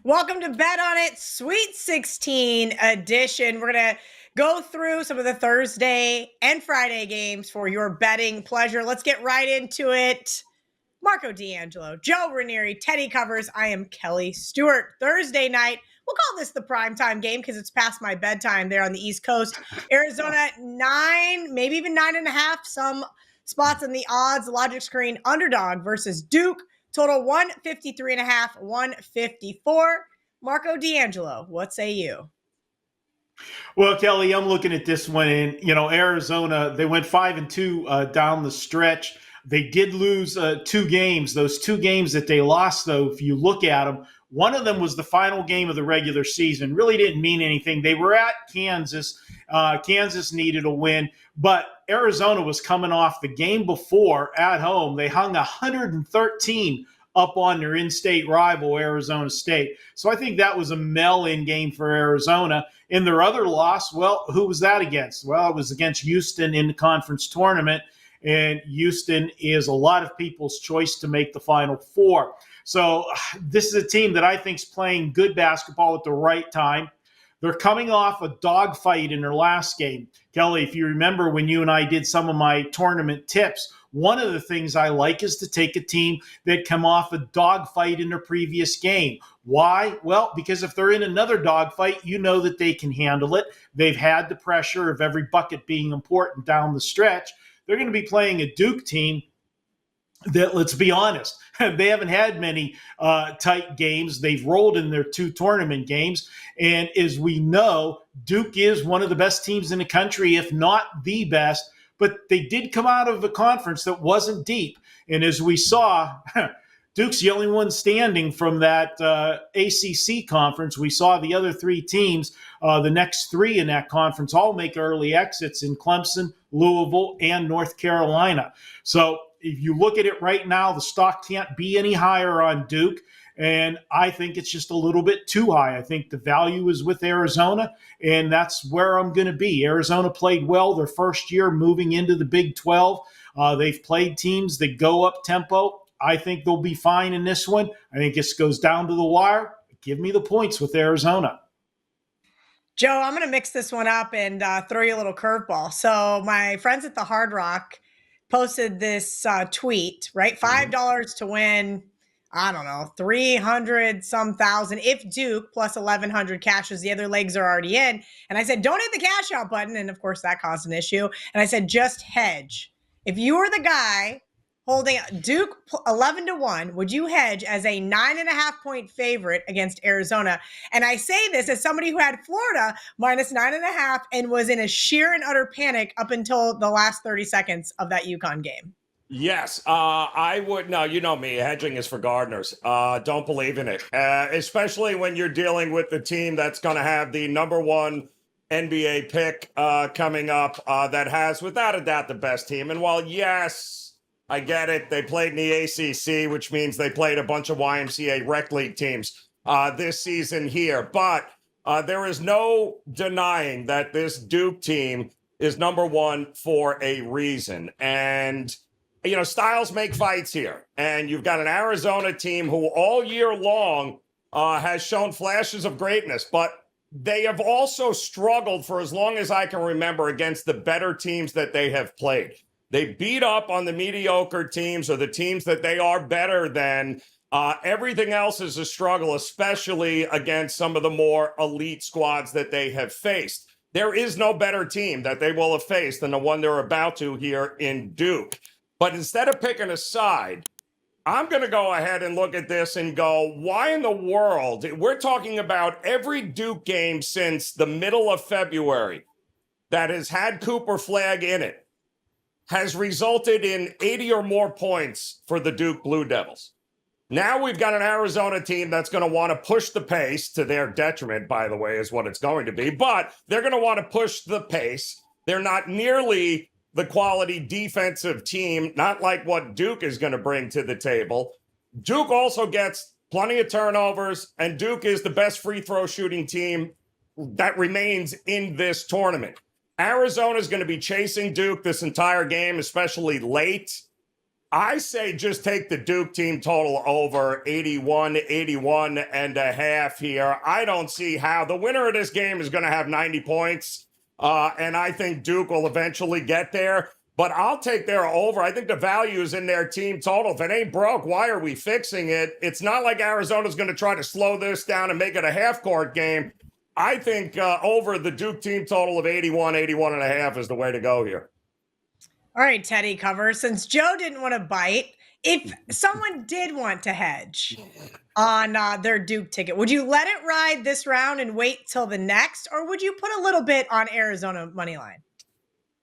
Welcome to Bet On It Sweet 16 edition. We're going to go through some of the Thursday and Friday games for your betting pleasure. Let's get right into it. Marco D'Angelo, Joe Raineri, Teddy Covers. I am Kelly Stewart. Thursday night, we'll call this the primetime game because it's past my bedtime there on the East Coast. Arizona 9, maybe even 9.5. Some spots in the odds. Logic screen underdog versus Duke. Total 153.5, 154. Marco D'Angelo, what say you? Well, Kelly, I'm looking at this one, and Arizona, they went 5-2 down the stretch. They did lose 2 games. Those 2 games that they lost, though, if you look at them, one of them was the final game of the regular season. Really didn't mean anything. They were at Kansas. Kansas needed a win, but Arizona was coming off the game before at home. They hung 113 up on their in-state rival, Arizona State. So I think that was a mail-in game for Arizona. In their other loss, well, who was that against? Well, it was against Houston in the conference tournament, and Houston is a lot of people's choice to make the Final Four. So this is a team that I think is playing good basketball at the right time. They're coming off a dogfight in their last game. Kelly, if you remember when you and I did some of my tournament tips, one of the things I like is to take a team that come off a dogfight in their previous game. Why? Well, because if they're in another dogfight, you know that they can handle it. They've had the pressure of every bucket being important down the stretch. They're going to be playing a Duke team that, let's be honest, they haven't had many tight games. They've rolled in their 2 tournament games. And as we know, Duke is one of the best teams in the country, if not the best. But they did come out of a conference that wasn't deep. And as we saw, Duke's the only one standing from that ACC conference. We saw the other 3 teams, the next 3 in that conference, all make early exits in Clemson, Louisville, and North Carolina. So if you look at it right now, the stock can't be any higher on Duke. And I think it's just a little bit too high. I think the value is with Arizona, and that's where I'm going to be. Arizona played well their first year moving into the Big 12. They've played teams that go up tempo. I think they'll be fine in this one. I think this goes down to the wire. Give me the points with Arizona. Joe, I'm going to mix this one up and throw you a little curveball. So my friends at the Hard Rock posted this tweet, right? $5 to win, I don't know, 300 some thousand if Duke plus 1,100 cashes. The other legs are already in. And I said, don't hit the cash out button. And of course that caused an issue. And I said, just hedge. If you were the guy holding Duke 11-1, would you hedge as a 9.5 point favorite against Arizona? And I say this as somebody who had Florida minus 9.5 and was in a sheer and utter panic up until the last 30 seconds of that UConn game. Yes, I would. No, you know me. Hedging is for gardeners. Don't believe in it, especially when you're dealing with the team that's going to have the number 1 NBA pick coming up that has, without a doubt, the best team. And while, yes, I get it, they played in the ACC, which means they played a bunch of YMCA rec league teams this season here. But there is no denying that this Duke team is number 1 for a reason. And styles make fights here. And you've got an Arizona team who all year long has shown flashes of greatness, but they have also struggled for as long as I can remember against the better teams that they have played. They beat up on the mediocre teams or the teams that they are better than. Everything else is a struggle, especially against some of the more elite squads that they have faced. There is no better team that they will have faced than the one they're about to here in Duke. But instead of picking a side, I'm going to go ahead and look at this and go, why in the world? We're talking about every Duke game since the middle of February that has had Cooper Flag in it has resulted in 80 or more points for the Duke Blue Devils. Now we've got an Arizona team that's going to want to push the pace, to their detriment, by the way, is what it's going to be. But they're going to want to push the pace. They're not nearly the quality defensive team, not like what Duke is going to bring to the table. Duke also gets plenty of turnovers, and Duke is the best free throw shooting team that remains in this tournament. Arizona is going to be chasing Duke this entire game, especially late. I say just take the Duke team total over 81 and a half here. I don't see how. The winner of this game is going to have 90 points, and I think Duke will eventually get there. But I'll take their over. I think the value is in their team total. If it ain't broke, why are we fixing it? It's not like Arizona's going to try to slow this down and make it a half-court game. I think over the Duke team total of 81 and a half is the way to go here. All right, Teddy Cover, since Joe didn't want to bite, if someone did want to hedge on their Duke ticket, would you let it ride this round and wait till the next, or would you put a little bit on Arizona money line?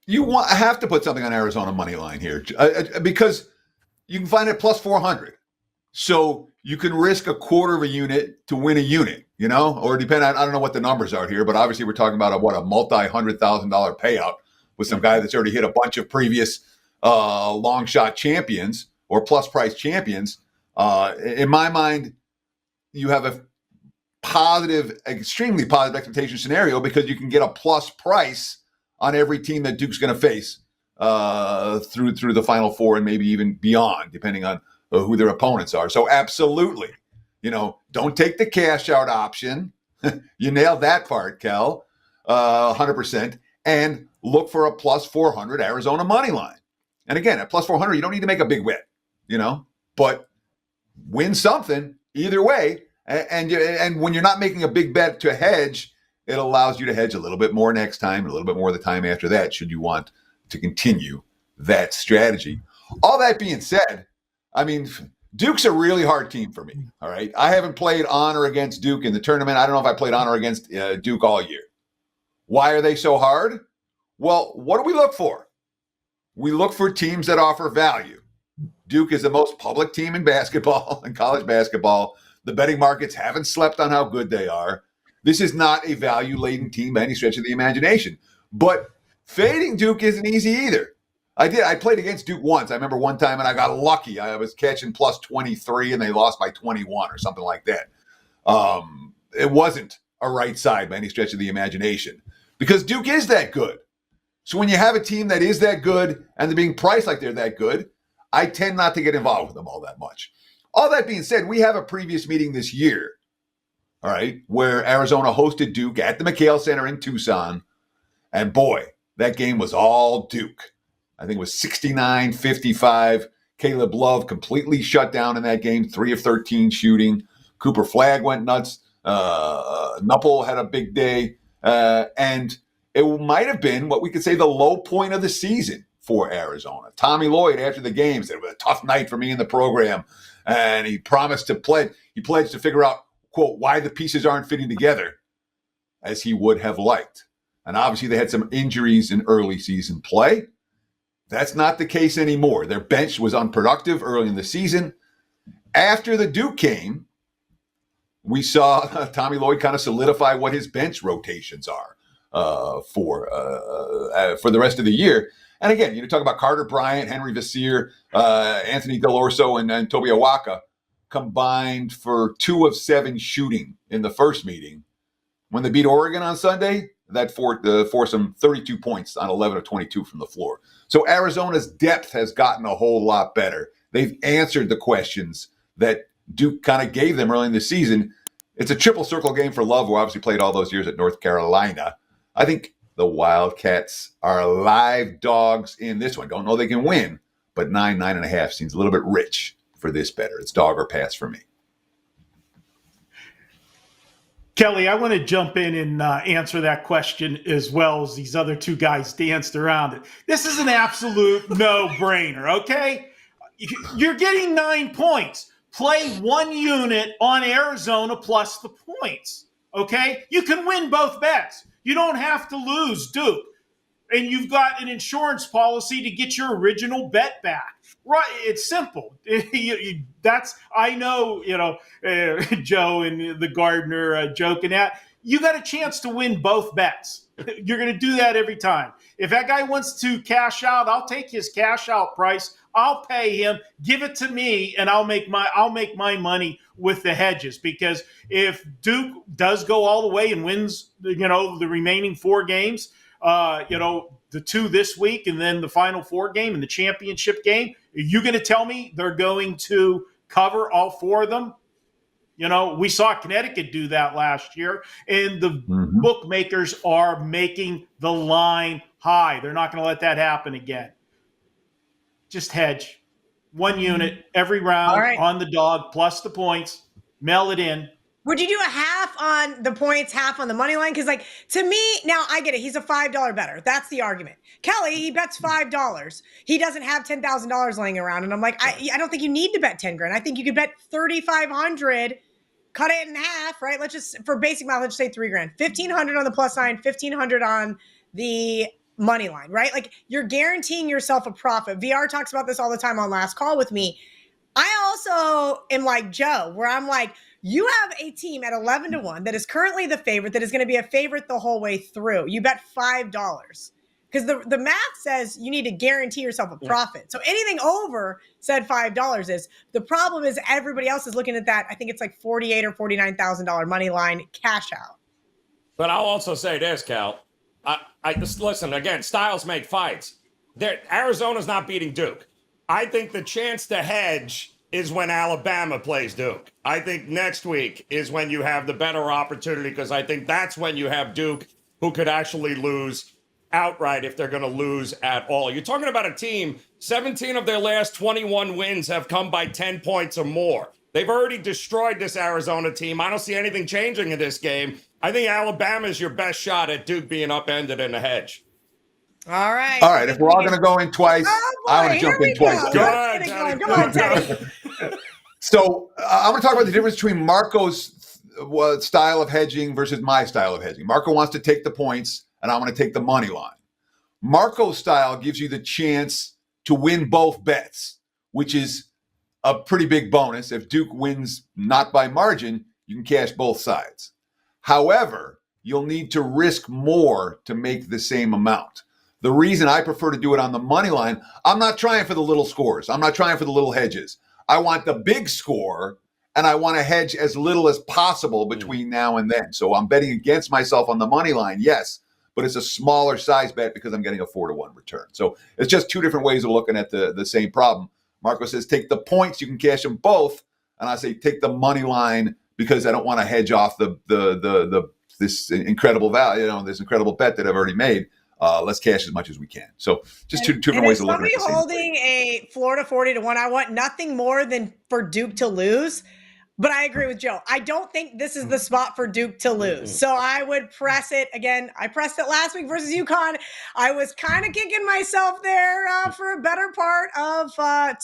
I have to put something on Arizona money line here because you can find it plus 400. So you can risk a quarter of a unit to win a unit, or depend on, I don't know what the numbers are here, but obviously we're talking about a multi-$100,000 payout with some guy that's already hit a bunch of previous long shot champions or plus price champions. In my mind, you have a extremely positive expectation scenario because you can get a plus price on every team that Duke's going to face through the Final Four and maybe even beyond, depending on who their opponents are. So absolutely, don't take the cash out option. You nailed that part, Kel, 100%. And look for a plus 400 Arizona money line. And again, at plus 400, you don't need to make a big bet, but win something either way. And when you're not making a big bet to hedge, it allows you to hedge a little bit more next time, a little bit more the time after that, should you want to continue that strategy. All that being said, Duke's a really hard team for me. All right. I haven't played on or against Duke in the tournament. I don't know if I played on or against Duke all year. Why are they so hard? Well, what do we look for? We look for teams that offer value. Duke is the most public team in basketball, in college basketball. The betting markets haven't slept on how good they are. This is not a value-laden team by any stretch of the imagination. But fading Duke isn't easy either. I played against Duke once. I remember one time, and I got lucky. I was catching plus 23, and they lost by 21 or something like that. It wasn't a right side by any stretch of the imagination because Duke is that good. So when you have a team that is that good and they're being priced like they're that good, I tend not to get involved with them all that much. All that being said, we have a previous meeting this year, all right, where Arizona hosted Duke at the McHale Center in Tucson. And boy, that game was all Duke. I think it was 69-55. Caleb Love completely shut down in that game, 3 of 13 shooting. Cooper Flagg went nuts. Knuppel had a big day. And it might have been what we could say the low point of the season for Arizona. Tommy Lloyd, after the game, said it was a tough night for me in the program. And he promised to pledge. He pledged to figure out, quote, why the pieces aren't fitting together as he would have liked. And obviously they had some injuries in early season play. That's not the case anymore. Their bench was unproductive early in the season. After the Duke game, we saw Tommy Lloyd kind of solidify what his bench rotations are for the rest of the year. And again, you talk about Carter Bryant, Henry Vassir, Anthony Delorso, and Toby Awaka combined for 2 of 7 shooting in the first meeting. When they beat Oregon on Sunday, that forced them 32 points on 11 of 22 from the floor. So Arizona's depth has gotten a whole lot better. They've answered the questions that Duke kind of gave them early in the season. It's a triple circle game for Love, who obviously played all those years at North Carolina. I think the Wildcats are live dogs in this one. Don't know they can win, but 9.5 seems a little bit rich for this better. It's dog or pass for me. Kelly, I want to jump in and answer that question as well as these other two guys danced around it. This is an absolute no-brainer, okay? You're getting 9 points. Play 1 unit on Arizona plus the points, okay? You can win both bets. You don't have to lose Duke. And you've got an insurance policy to get your original bet back. Right, it's simple. I know, Joe and the Gardner joking at. You got a chance to win both bets. You're going to do that every time. If that guy wants to cash out, I'll take his cash out price. I'll pay him. Give it to me, and I'll make my money with the hedges. Because if Duke does go all the way and wins, the remaining 4 games, the 2 this week and then the Final Four game and the championship game. Are you going to tell me they're going to cover all 4 of them? We saw Connecticut do that last year, and the bookmakers are making the line high. They're not going to let that happen again. Just hedge. 1 unit every round on the dog plus the points. Mail it in. Would you do a half on the points, half on the money line? Because, to me, now I get it. He's a $5 bettor. That's the argument. Kelly, he bets $5. He doesn't have $10,000 laying around. And I'm like, I don't think you need to bet 10 grand. I think you could bet 3,500, cut it in half, right? Let's just, for basic math, let's just say 3 grand. 1,500 on the plus line, 1,500 on the money line, right? You're guaranteeing yourself a profit. VR talks about this all the time on Last Call with me. I also am like Joe, where I'm like, you have a team at 11-1 that is currently the favorite, that is going to be a favorite the whole way through. You bet $5 because the math says you need to guarantee yourself a profit. So anything over said $5 is. The problem is everybody else is looking at that. I think it's like $48,000 or $49,000 money line cash out. But I'll also say this, Cal. I just listen again. Styles make fights. Arizona's not beating Duke. I think the chance to hedge is when Alabama plays Duke. I think next week is when you have the better opportunity, because I think that's when you have Duke, who could actually lose outright if they're going to lose at all. You're talking about a team, 17 of their last 21 wins have come by 10 points or more. They've already destroyed this Arizona team. I don't see anything changing in this game. I think Alabama is your best shot at Duke being upended in the hedge. All right. All right. If we're all going to go in twice, I want to jump in twice. Go ahead, Come on, Teddy. So I'm going to talk about the difference between Marco's style of hedging versus my style of hedging. Marco wants to take the points, and I'm going to take the money line. Marco's style gives you the chance to win both bets, which is a pretty big bonus. If Duke wins not by margin, you can cash both sides. However, you'll need to risk more to make the same amount. The reason I prefer to do it on the money line, I'm not trying for the little scores. I'm not trying for the little hedges. I want the big score, and I want to hedge as little as possible between now and then. So I'm betting against myself on the money line, yes, but it's a smaller size bet because I'm getting a 4-to-1 return. So it's just 2 different ways of looking at the same problem. Marco says, take the points, you can cash them both. And I say, take the money line because I don't want to hedge off this incredible value, this incredible bet that I've already made. Let's cash as much as we can. So just two different ways of looking at it. Somebody holding a Florida 40-1, I want nothing more than for Duke to lose. But I agree with Joe. I don't think this is the spot for Duke to lose. So I would press it. Again, I pressed it last week versus UConn. I was kind of kicking myself there for a better part of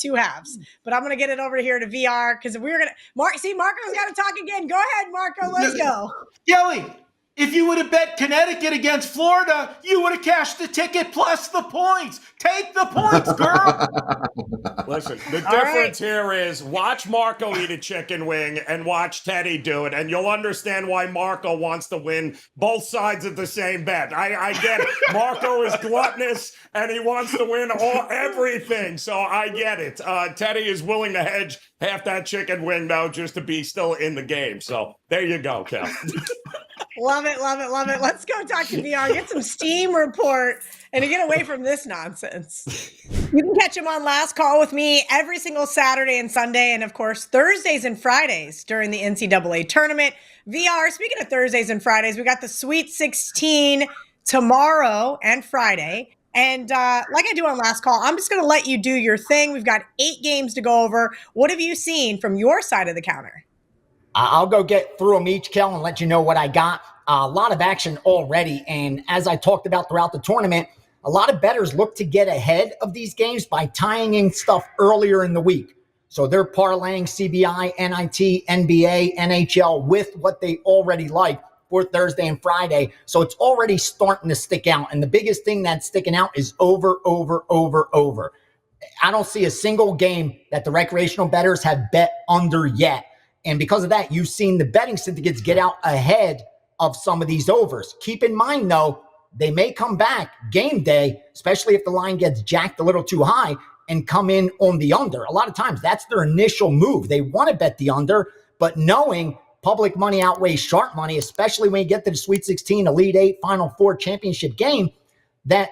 2 halves. But I'm going to get it over here to VR because we're going to – Marco's got to talk again. Go ahead, Marco. Let's go. Kelly, if you would have bet Connecticut against Florida, you would have cashed the ticket plus the points. Take the points, girl. Listen, the difference here is watch Marco eat a chicken wing and watch Teddy do it, and you'll understand why Marco wants to win both sides of the same bet. I get it. Marco is gluttonous, and he wants to win everything, so I get it. Teddy is willing to hedge half that chicken wing, though, just to be still in the game. So there you go, Kel. Love it, love it, love it. Let's go talk to VR, get some Steam report, and to get away from this nonsense. You can catch him on Last Call with me every single Saturday and Sunday, and of course, Thursdays and Fridays during the NCAA Tournament. VR, speaking of Thursdays and Fridays, we got the Sweet 16 tomorrow and Friday. And like I do on Last Call, I'm just going to let you do your thing. We've got 8 games to go over. What have you seen from your side of the counter? I'll go get through them each, Kel, and let you know what I got. A lot of action already. And as I talked about throughout the tournament, a lot of bettors look to get ahead of these games by tying in stuff earlier in the week. So they're parlaying CBI, NIT, NBA, NHL with what they already like for Thursday and Friday. So it's already starting to stick out. And the biggest thing that's sticking out is over. I don't see a single game that the recreational bettors have bet under yet. And because of that, you've seen the betting syndicates get out ahead of some of these overs. Keep in mind, though, they may come back game day, especially if the line gets jacked a little too high, and come in on the under. A lot of times, that's their initial move. They want to bet the under, but knowing public money outweighs sharp money, especially when you get to the Sweet 16, Elite 8, Final Four championship game, that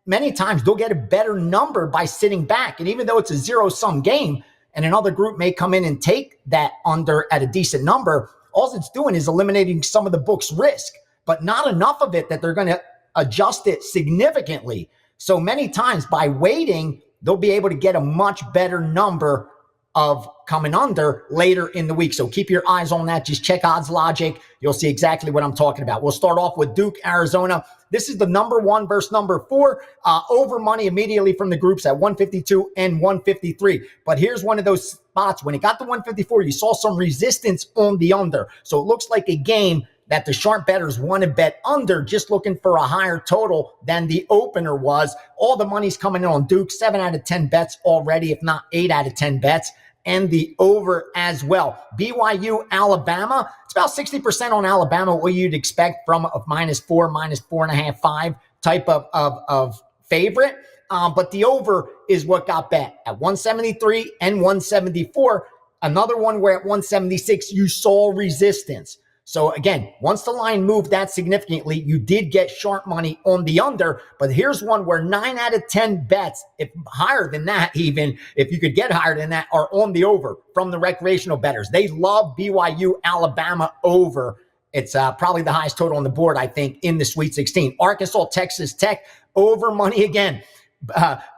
many times they'll get a better number by sitting back. And even though it's a zero-sum game and another group may come in and take that under at a decent number, all it's doing is eliminating some of the book's risk, but not enough of it that they're going to adjust it significantly. So many times by waiting, they'll be able to get a much better number of coming under later in the week. So keep your eyes on that. Just check Odds Logic. You'll see exactly what I'm talking about. We'll start off with Duke, Arizona. This is the number 1 versus number 4. Over money immediately from the groups at 152 and 153. But here's one of those spots. When it got to 154, you saw some resistance on the under. So it looks like a game that the sharp bettors want to bet under, just looking for a higher total than the opener was. All the money's coming in on Duke, 7 out of 10 bets already, if not 8 out of 10 bets, and the over as well. BYU, Alabama, it's about 60% on Alabama, what you'd expect from a -4, -4.5, 5 type of favorite. But the over is what got bet at 173 and 174. Another one where at 176, you saw resistance. So again, once the line moved that significantly, you did get sharp money on the under. But here's one where 9 out of 10 bets, if higher than that, even if you could get higher than that, are on the over from the recreational bettors. They love BYU Alabama over. It's probably the highest total on the board, I think, in the Sweet 16. Arkansas, Texas Tech, over money again.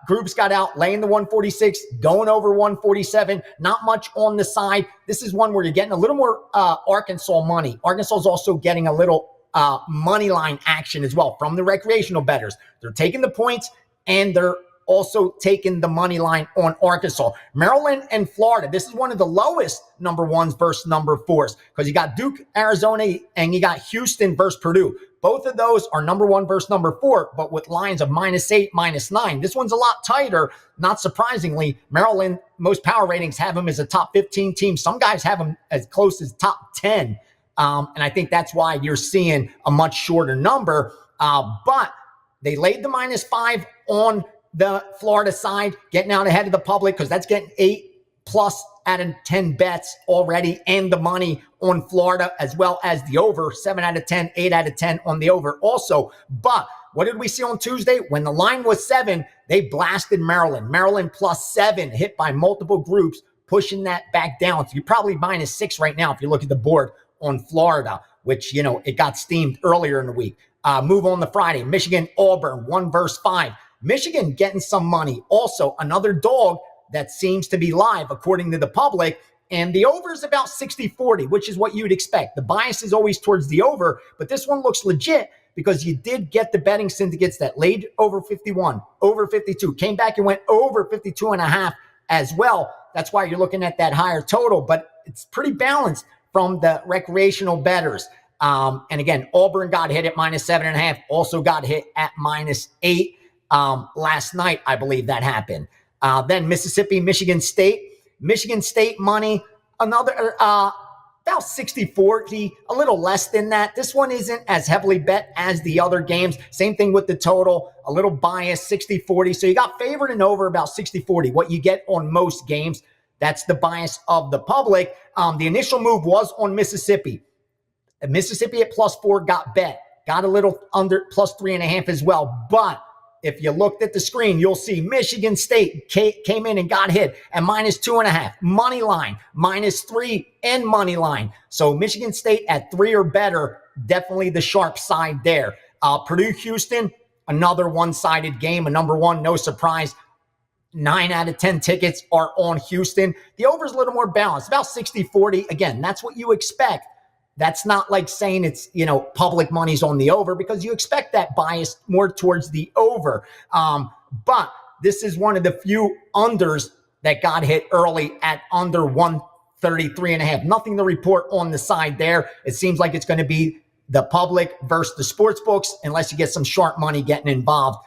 Groups got out, laying the 146, going over 147, not much on the side. This is one where you're getting a little more Arkansas money. Arkansas is also getting a little money line action as well from the recreational bettors. They're taking the points and they're also taking the money line on Arkansas. Maryland and Florida, this is one of the lowest number 1s versus number 4s because you got Duke, Arizona, and you got Houston versus Purdue. Both of those are number 1 versus number 4, but with lines of -8, -9. This one's a lot tighter. Not surprisingly, Maryland, most power ratings have them as a top 15 team. Some guys have them as close as top 10. And I think that's why you're seeing a much shorter number. But they laid the -5 on the Florida side, getting out ahead of the public because that's getting 8+ out of 10 bets already, and the money on Florida as well as the over, 7 out of 10, 8 out of 10 on the over also. But what did we see on Tuesday? When the line was 7, they blasted Maryland. Maryland +7, hit by multiple groups, pushing that back down. So you're probably -6 right now if you look at the board on Florida, which, it got steamed earlier in the week. Move on to Friday. Michigan, Auburn, 1 versus 5. Michigan getting some money. Also, another dog that seems to be live according to the public. And the over is about 60-40, which is what you'd expect. The bias is always towards the over, but this one looks legit because you did get the betting syndicates that laid over 51, over 52, came back and went over 52.5 as well. That's why you're looking at that higher total, but it's pretty balanced from the recreational bettors. And again, Auburn got hit at -7.5, also got hit at -8. Last night, I believe that happened. Then Mississippi, Michigan State money, another about 60-40, a little less than that. This one isn't as heavily bet as the other games. Same thing with the total, a little bias, 60-40. So you got favored and over about 60-40. What you get on most games, that's the bias of the public. The initial move was on Mississippi. Mississippi at +4 got bet, got a little under +3.5 as well, but if you looked at the screen, you'll see Michigan State came in and got hit at -2.5, money line, -3 and money line. So Michigan State at 3 or better, definitely the sharp side there. Purdue, Houston, another one-sided game, a number 1, no surprise. 9 out of 10 tickets are on Houston. The over is a little more balanced, about 60-40. Again, that's what you expect. That's not like saying it's, public money's on the over because you expect that bias more towards the over. But this is one of the few unders that got hit early at under 133.5. Nothing to report on the side there. It seems like it's going to be the public versus the sports books unless you get some sharp money getting involved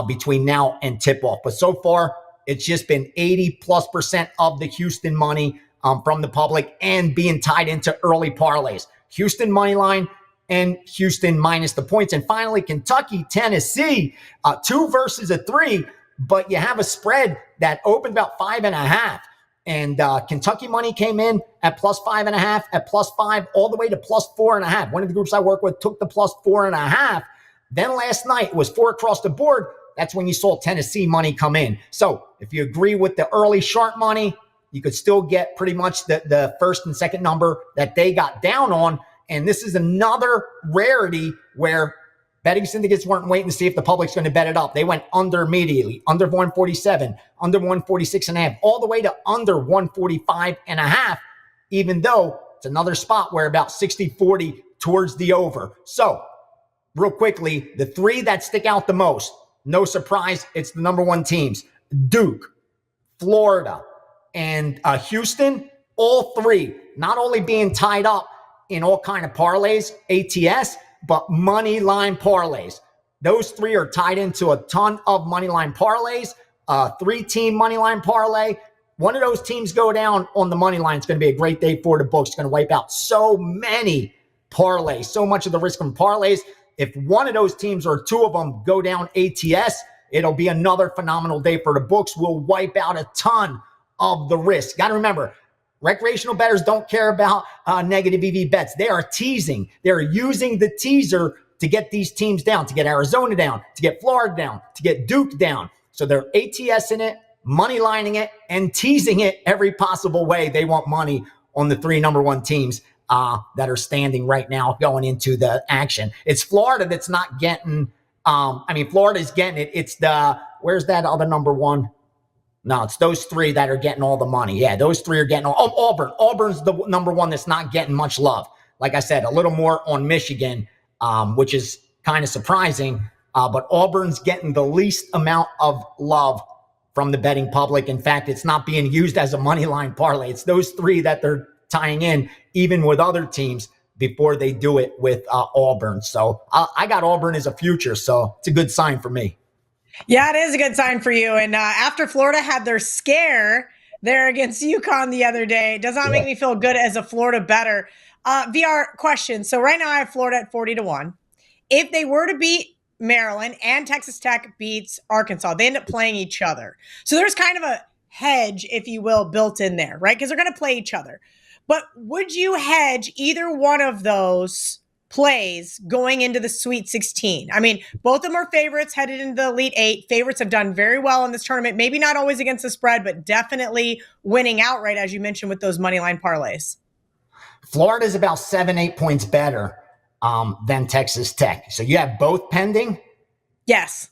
between now and tip-off. But so far, it's just been 80+% of the Houston money from the public and being tied into early parlays. Houston money line and Houston minus the points. And finally, Kentucky, Tennessee, 2 versus a 3, but you have a spread that opened about 5.5. And Kentucky money came in at +5.5, at +5, all the way to +4.5. One of the groups I work with took the +4.5. Then last night it was 4 across the board. that's when you saw Tennessee money come in. So if you agree with the early sharp money, you could still get pretty much the first and second number that they got down on. And this is another rarity where betting syndicates weren't waiting to see if the public's going to bet it up. They went under immediately, under 147, under 146.5, all the way to under 145.5, even though it's another spot where about 60-40 towards the over. So real quickly, the three that stick out the most, no surprise, it's the number one teams. Duke, Florida, and Houston, all three not only being tied up in all kind of parlays, ATS, but money line parlays. Those three are tied into a ton of money line parlays, three-team money line parlay. One of those teams go down on the money line. It's going to be a great day for the books. It's going to wipe out so many parlays, so much of the risk from parlays. If one of those teams or two of them go down ATS, it'll be another phenomenal day for the books. We'll wipe out a ton of the risk. Got to remember, recreational bettors don't care about negative EV bets. They are teasing. They're using the teaser to get these teams down, to get Arizona down, to get Florida down, to get Duke down. So they're ATSing it, money lining it, and teasing it every possible way. They want money on the three number one teams that are standing right now going into the action. It's Florida that's not getting, Florida's getting it. It's where's that other number one? No, it's those three that are getting all the money. Yeah, those three are getting Auburn. Auburn's the number one that's not getting much love. Like I said, a little more on Michigan, which is kind of surprising. But Auburn's getting the least amount of love from the betting public. In fact, it's not being used as a money line parlay. It's those three that they're tying in, even with other teams, before they do it with Auburn. So I got Auburn as a future, so it's a good sign for me. Yeah, it is a good sign for you. And after Florida had their scare there against UConn the other day, it does not make me feel good as a Florida bettor. VR question. So right now I have Florida at 40-1. If they were to beat Maryland and Texas Tech beats Arkansas, they end up playing each other. So there's kind of a hedge, if you will, built in there, right? Because they're going to play each other. But would you hedge either one of those plays going into the Sweet 16? I mean, both of them are favorites headed into the Elite Eight. Favorites have done very well in this tournament. Maybe not always against the spread, but definitely winning outright, as you mentioned, with those money line parlays. Florida's about 7-8 points better than Texas Tech. So you have both pending? Yes.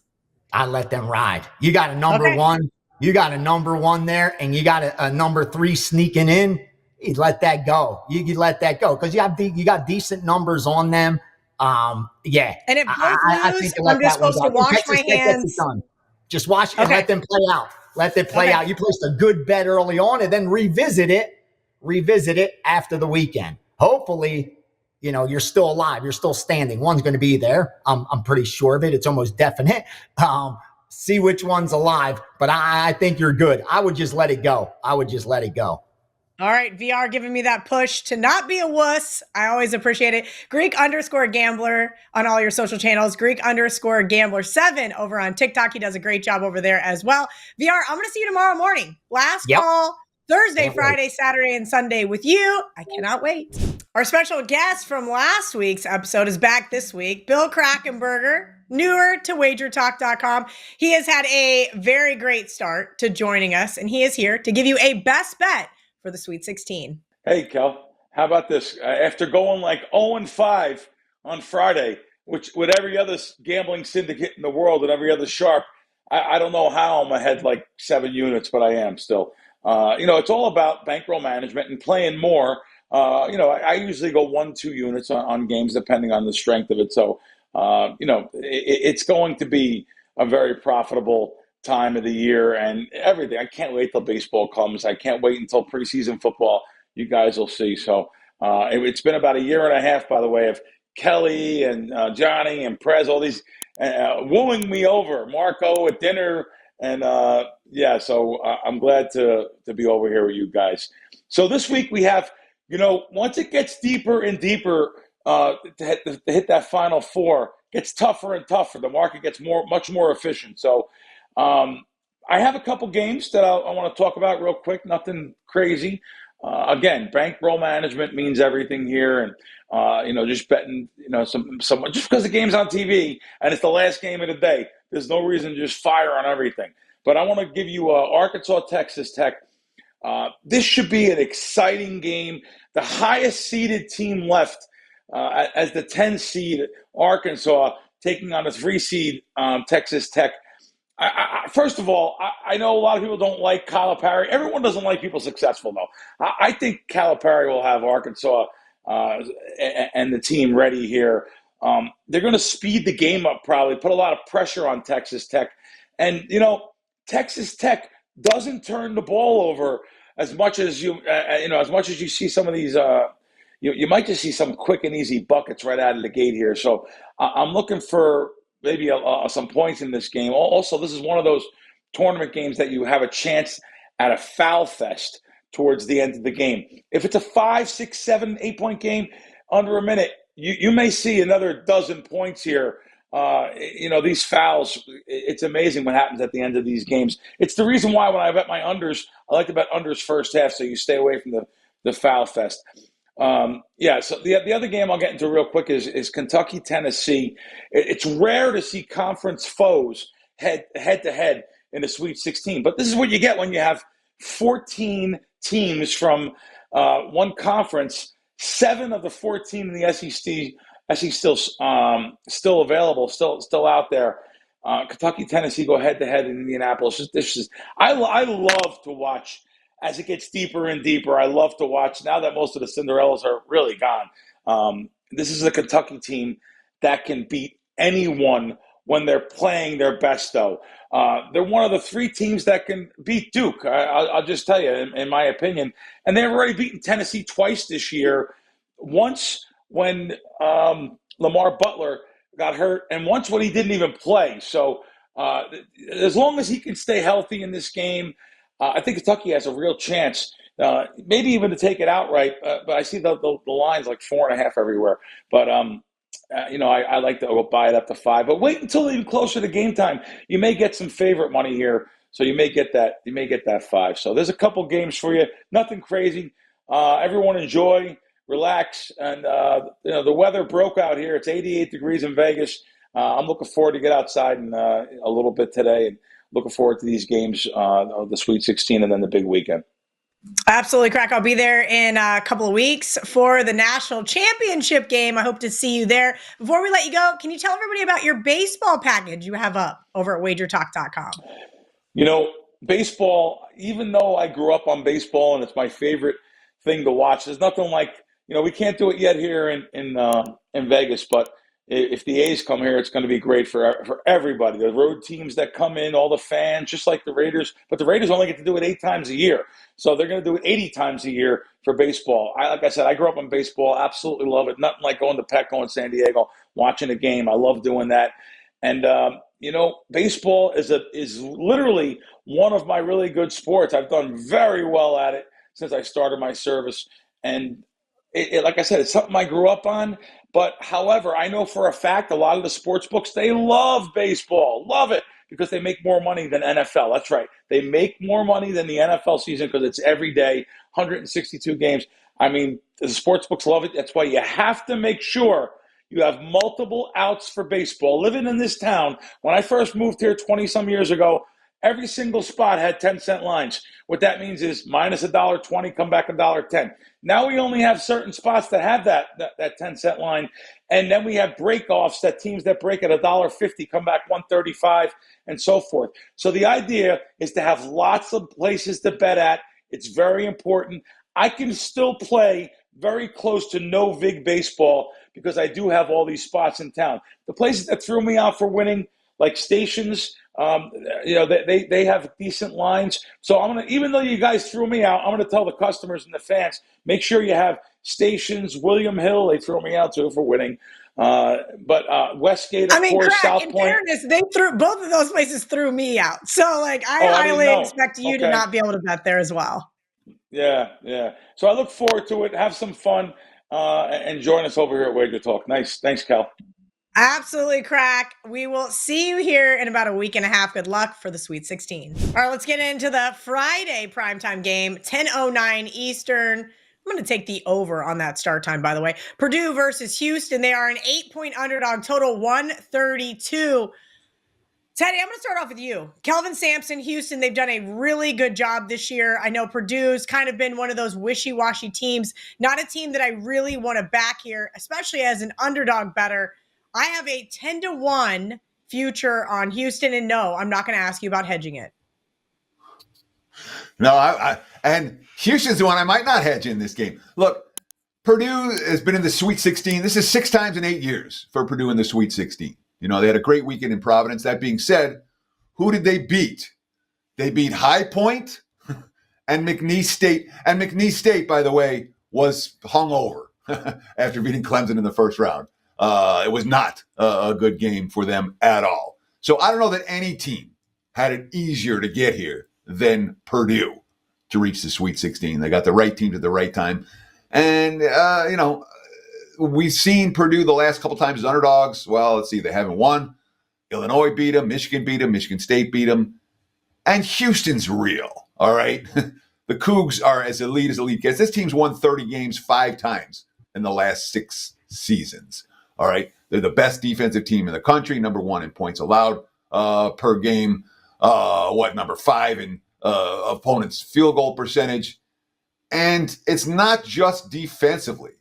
I let them ride. You got a number one. You got a number one there, and you got a number three sneaking in. You let that go. You let that go because you got decent numbers on them. Yeah. And if both lose, I'm just supposed to wash my hands. Just watch and let them play out. Let them play out. You placed a good bet early on and then revisit it after the weekend. Hopefully, you're still alive. You're still standing. One's going to be there. I'm pretty sure of it. It's almost definite. See which one's alive. But I think you're good. I would just let it go. All right, VR giving me that push to not be a wuss. I always appreciate it. Greek_Gambler on all your social channels. Greek_Gambler7 over on TikTok. He does a great job over there as well. VR, I'm going to see you tomorrow morning. Last call Thursday, Friday, Saturday, and Sunday with you. I cannot wait. Our special guest from last week's episode is back this week. Bill Krackman, newer to WagerTalk.com. He has had a very great start to joining us, and he is here to give you a best bet for the Sweet 16. Hey, Kel, how about this? After going like 0-5 on Friday, which with every other gambling syndicate in the world and every other sharp, I don't know how I'm ahead like 7 units, but I am still. It's all about bankroll management and playing more. I usually go 1-2 units on games depending on the strength of it. So, it's going to be a very profitable time of the year and everything. I can't wait till baseball comes. I can't wait until preseason football. You guys will see. So it's been about a year and a half, by the way, of Kelly and Johnny and Prez, all these wooing me over. Marco at dinner. And so I'm glad to be over here with you guys. So this week we have, once it gets deeper and deeper to hit that Final Four, gets tougher and tougher. The market gets much more efficient. So I have a couple games that I want to talk about real quick, nothing crazy. Again, bankroll management means everything here. And just betting, some just because the game's on TV and it's the last game of the day. There's no reason to just fire on everything. But I want to give you Arkansas, Texas Tech. This should be an exciting game. The highest seeded team left as the 10 seed, Arkansas, taking on the 3 seed, Texas Tech. First of all, I know a lot of people don't like Calipari. Everyone doesn't like people successful, though. I think Calipari will have Arkansas and the team ready here. They're going to speed the game up, probably put a lot of pressure on Texas Tech. And, Texas Tech doesn't turn the ball over as much as you see some of these. You might just see some quick and easy buckets right out of the gate here. So I'm looking for maybe some points in this game. Also, this is one of those tournament games that you have a chance at a foul fest towards the end of the game. If it's a 5, 6, 7, 8-point game under a minute, you may see another dozen points here. These fouls, it's amazing what happens at the end of these games. It's the reason why when I bet my unders, I like to bet unders first half so you stay away from the foul fest. So the other game I'll get into real quick is Kentucky, Tennessee. It's rare to see conference foes head to head in the Sweet 16, but this is what you get when you have 14 teams from one conference. 7 of the 14 in the SEC still available, still out there. Kentucky, Tennessee go head to head in Indianapolis. I love to watch. As it gets deeper and deeper, I love to watch. Now that most of the Cinderellas are really gone, this is a Kentucky team that can beat anyone when they're playing their best, though. They're one of the 3 teams that can beat Duke, I'll just tell you, in my opinion. And they've already beaten Tennessee twice this year, once when Lamar Butler got hurt, and once when he didn't even play. So as long as he can stay healthy in this game, I think Kentucky has a real chance, maybe even to take it outright. But I see the lines like 4.5 everywhere. But I like to go buy it up to 5. But wait until even closer to game time. You may get some favorite money here, so you may get that. You may get that 5. So there's a couple games for you. Nothing crazy. Everyone enjoy, relax, and the weather broke out here. It's 88 degrees in Vegas. I'm looking forward to get outside in a little bit today, and looking forward to these games, the Sweet 16 and then the big weekend. Absolutely, Crack. I'll be there in a couple of weeks for the national championship game. I hope to see you there. Before we let you go, can you tell everybody about your baseball package you have up over at WagerTalk.com? Baseball, even though I grew up on baseball and it's my favorite thing to watch, there's nothing like, we can't do it yet here in Vegas, but if the A's come here, it's going to be great for everybody. The road teams that come in, all the fans, just like the Raiders. But the Raiders only get to do it 8 times a year. So they're going to do it 80 times a year for baseball. Like I said, I grew up on baseball. Absolutely love it. Nothing like going to Petco in San Diego, watching a game. I love doing that. And, baseball is literally one of my really good sports. I've done very well at it since I started my service. And like I said, it's something I grew up on. But however, I know for a fact a lot of the sports books, they love baseball, love it, because they make more money than NFL. That's right. They make more money than the NFL season because it's every day, 162 games. I mean, the sports books love it. That's why you have to make sure you have multiple outs for baseball. Living in this town, when I first moved here 20-some years ago, every single spot had 10-cent lines. What that means is minus $1.20, come back $1.10. Now we only have certain spots that have that 10-cent line, and then we have break-offs, that teams that break at $1.50 come back $1.35, and so forth. So the idea is to have lots of places to bet at. It's very important. I can still play very close to no vig baseball because I do have all these spots in town. The places that threw me out for winning, like stations, they have decent lines. So I'm gonna, even though you guys threw me out, I'm gonna tell the customers and the fans, make sure you have stations. William Hill, they threw me out too for winning. But Westgate, of course, Crack, South in Point. fairness, both of those places threw me out. So I highly expect you to not be able to bet there as well. Yeah. So I look forward to it. Have some fun and join us over here at WagerTalk. Nice. Thanks, Cal. Absolutely, Crack. We will see you here in about a week and a half. Good luck for the Sweet 16. All right, let's get into the Friday primetime game, 10:09 Eastern. I'm going to take the over on that start time, by the way. Purdue versus Houston. They are an 8-point underdog, total 132. Teddy, I'm going to start off with you. Kelvin Sampson, Houston, they've done a really good job this year. I know Purdue's kind of been one of those wishy-washy teams, not a team that I really want to back here, especially as an underdog bettor. I have a 10-1 future on Houston, and no, I'm not going to ask you about hedging it. No, and Houston's the one I might not hedge in this game. Look, Purdue has been in the Sweet 16. This is 6 times in 8 years for Purdue in the Sweet 16. You know, they had a great weekend in Providence. That being said, who did they beat? They beat High Point and McNeese State. And McNeese State, by the way, was hungover after beating Clemson in the first round. It was not a good game for them at all. So I don't know that any team had it easier to get here than Purdue to reach the Sweet 16. They got the right teams at the right time. And, we've seen Purdue the last couple times as underdogs. Well, let's see. They haven't won. Illinois beat them. Michigan beat them. Michigan State beat them. And Houston's real, all right? The Cougs are as elite gets. This team's won 30 games 5 times in the last 6 seasons, all right? They're the best defensive team in the country, number 1 in points allowed per game. Number 5 in opponent's field goal percentage. And it's not just defensively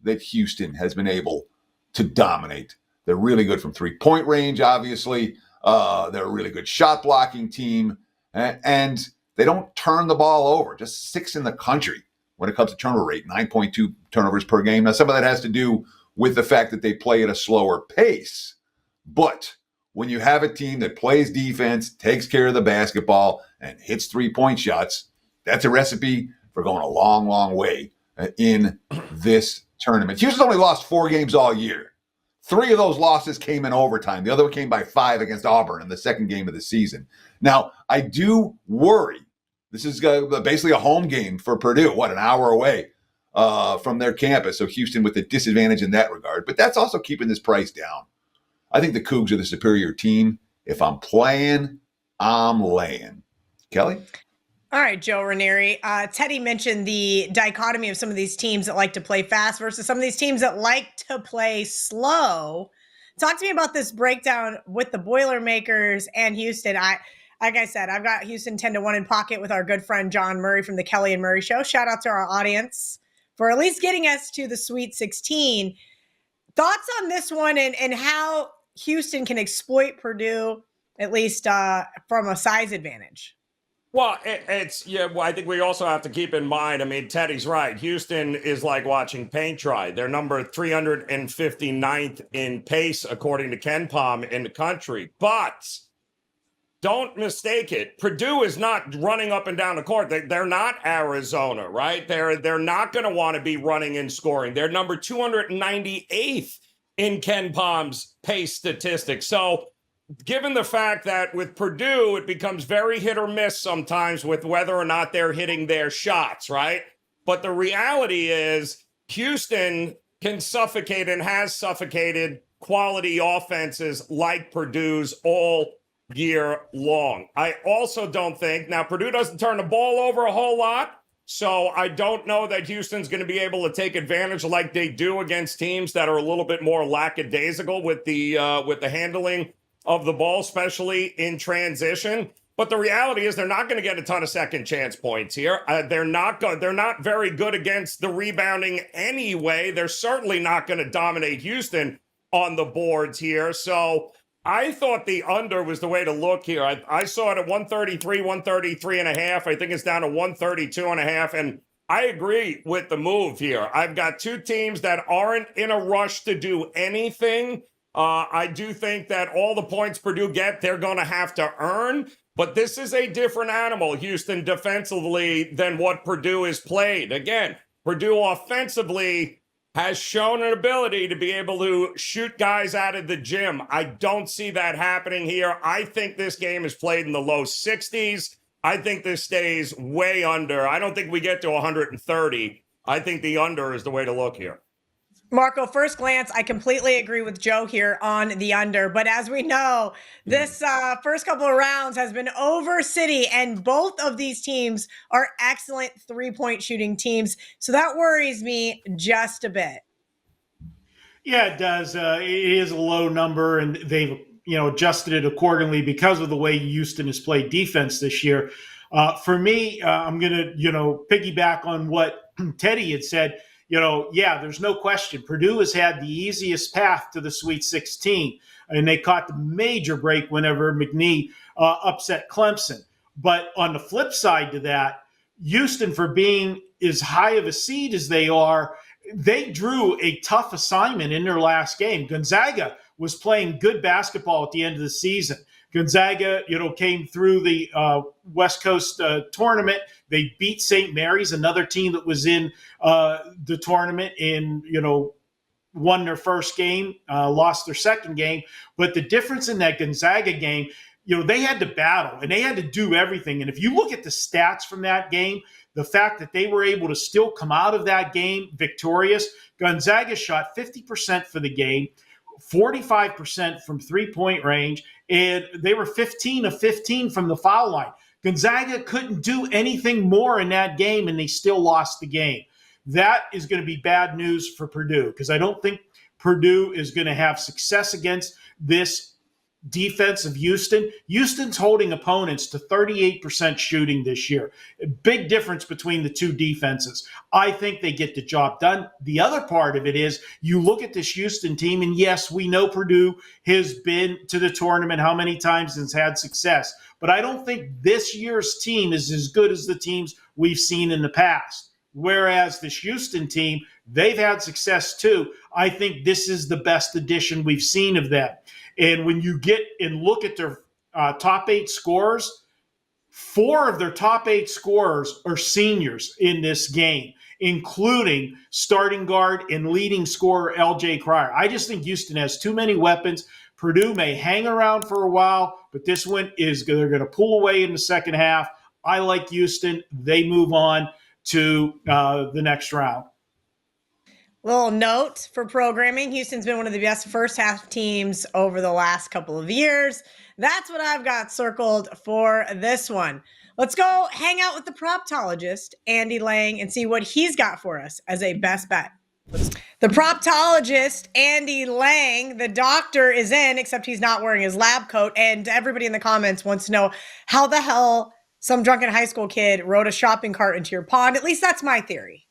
that Houston has been able to dominate. They're really good from 3-point range, obviously. They're a really good shot blocking team. And they don't turn the ball over, just 6th in the country when it comes to turnover rate, 9.2 turnovers per game. Now, some of that has to do with the fact that they play at a slower pace. But when you have a team that plays defense, takes care of the basketball, and hits 3-point shots, that's a recipe for going a long, long way in this tournament. Houston's only lost 4 games all year. 3 of those losses came in overtime. The other one came by 5 against Auburn in the second game of the season. Now, I do worry. This is basically a home game for Purdue, an hour away from their campus. So Houston with a disadvantage in that regard. But that's also keeping this price down. I think the Cougs are the superior team. If I'm playing, I'm laying. Kelly? All right, Joe Raineri. Teddy mentioned the dichotomy of some of these teams that like to play fast versus some of these teams that like to play slow. Talk to me about this breakdown with the Boilermakers and Houston. Like I said, I've got Houston 10-1 in pocket with our good friend John Murray from the Kelly and Murray Show. Shout out to our audience for at least getting us to the Sweet 16. Thoughts on this one and how Houston can exploit Purdue, at least from a size advantage? Well, I think we also have to keep in mind, I mean, Teddy's right. Houston is like watching paint dry. They're number 359th in pace, according to KenPom, in the country. But don't mistake it. Purdue is not running up and down the court. They're not Arizona, right? They're not going to want to be running and scoring. They're number 298th in KenPom's pace statistics. So, given the fact that with Purdue, it becomes very hit or miss sometimes with whether or not they're hitting their shots, right? But the reality is Houston can suffocate and has suffocated quality offenses like Purdue's all year long. I also don't think, now Purdue doesn't turn the ball over a whole lot, so I don't know that Houston's going to be able to take advantage like they do against teams that are a little bit more lackadaisical with the handling of the ball, especially in transition. But the reality is they're not going to get a ton of second chance points here. They're not very good against the rebounding anyway. They're certainly not going to dominate Houston on the boards here. So I thought the under was the way to look here. I saw it at 133, 133 and a half. I think it's down to 132 and a half. And I agree with the move here. I've got 2 teams that aren't in a rush to do anything. I do think that all the points Purdue get, they're going to have to earn. But this is a different animal, Houston, defensively than what Purdue has played. Again, Purdue offensively has shown an ability to be able to shoot guys out of the gym. I don't see that happening here. I think this game is played in the low 60s. I think this stays way under. I don't think we get to 130. I think the under is the way to look here. Marco, first glance, I completely agree with Joe here on the under. But as we know, this first couple of rounds has been over City, and both of these teams are excellent three-point shooting teams. So that worries me just a bit. Yeah, it does. It is a low number, and they've adjusted it accordingly because of the way Houston has played defense this year. For me, I'm going to piggyback on what Teddy had said. There's no question. Purdue has had the easiest path to the Sweet 16, and they caught the major break whenever McNee upset Clemson. But on the flip side to that, Houston, for being as high of a seed as they are, they drew a tough assignment in their last game. Gonzaga was playing good basketball at the end of the season. Gonzaga, came through the West Coast tournament. They beat St. Mary's, another team that was in the tournament, and won their first game, lost their second game. But the difference in that Gonzaga game, they had to battle and they had to do everything. And if you look at the stats from that game, the fact that they were able to still come out of that game victorious, Gonzaga shot 50% for the game, 45% from three-point range, and they were 15 of 15 from the foul line. Gonzaga couldn't do anything more in that game, and they still lost the game. That is going to be bad news for Purdue, because I don't think Purdue is going to have success against this defense of Houston. Houston's holding opponents to 38% shooting this year. A big difference between the two defenses. I think they get the job done. The other part of it is you look at this Houston team, and yes, we know Purdue has been to the tournament how many times and has had success. But I don't think this year's team is as good as the teams we've seen in the past. Whereas this Houston team, they've had success too. I think this is the best edition we've seen of them. And when you get and look at their top 8 scorers, 4 of their top 8 scorers are seniors in this game, including starting guard and leading scorer L.J. Cryer. I just think Houston has too many weapons. Purdue may hang around for a while, but this one they're going to pull away in the second half. I like Houston. They move on to the next round. Little note for programming, Houston's been one of the best first half teams over the last couple of years. That's what I've got circled for this one. Let's go hang out with the proptologist, Andy Lang, and see what he's got for us as a best bet. The proptologist, Andy Lang, the doctor is in, except he's not wearing his lab coat. And everybody in the comments wants to know how the hell some drunken high school kid rode a shopping cart into your pond. At least that's my theory.